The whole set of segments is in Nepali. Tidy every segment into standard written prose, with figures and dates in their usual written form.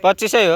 पच्चिसै हो।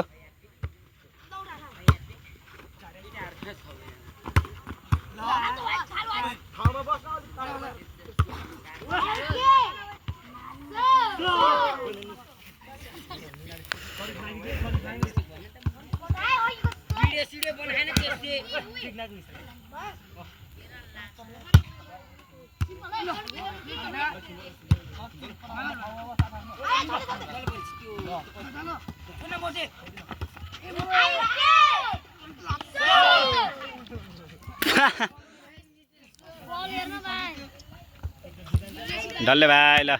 डल्ले भाइ ल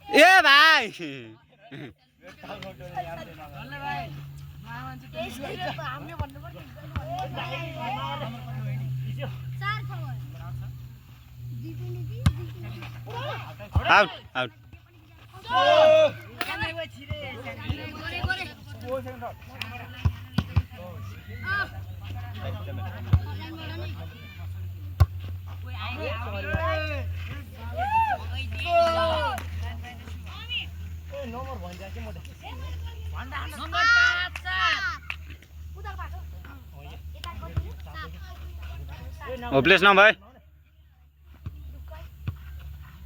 ए भाइ आउट आउट होपलेस न भाइ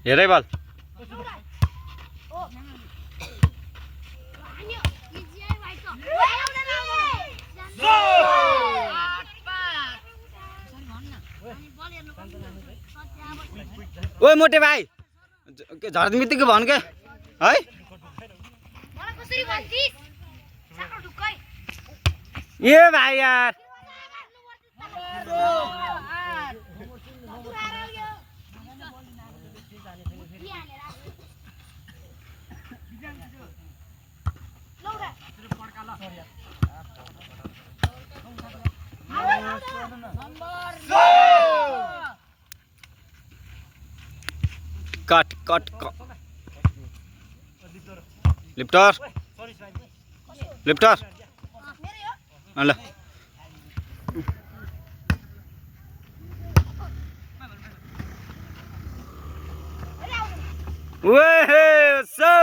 हेरै बल ओए मोटे भाइ झर्ने बित्तिकै भन् के है ए भाइ यार कट कट लिफ्टर लिफ्टर ल ओए सो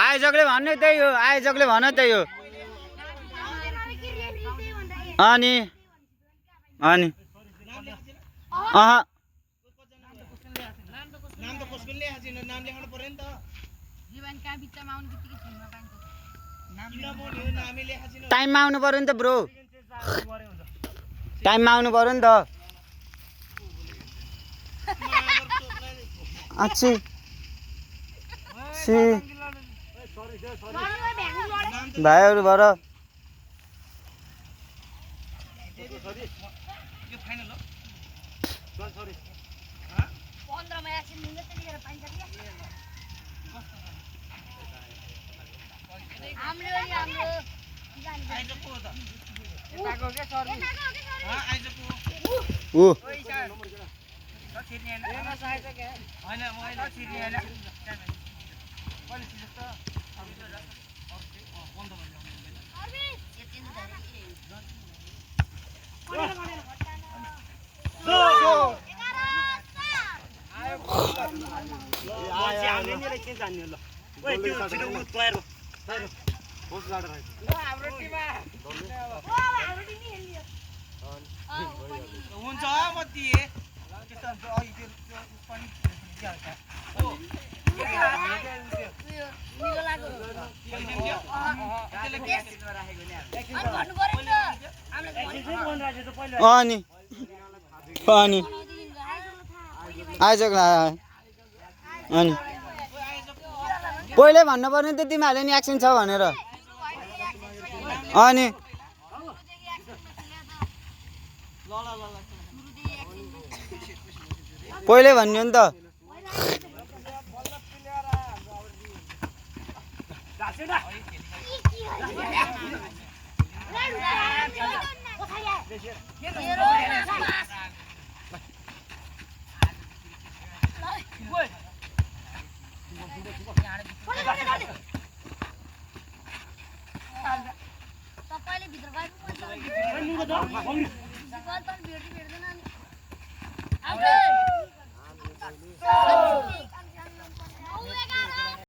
आयोजकले भन्ने त्यही हो आयोजकले भन त्यही हो अनि अनि अह टाइममा आउनु पर्यो नि त ब्रो टाइममा आउनु पर्यो नि त अच्छी सी भाइहरु भर अनि अनि आइसक्यो अनि पहिल्यै भन्नु पर्ने त तिमीहरूले नि एक्सन छ भनेर अनि पहिल्यै भन्यो नि त तपाईले भित्र गएर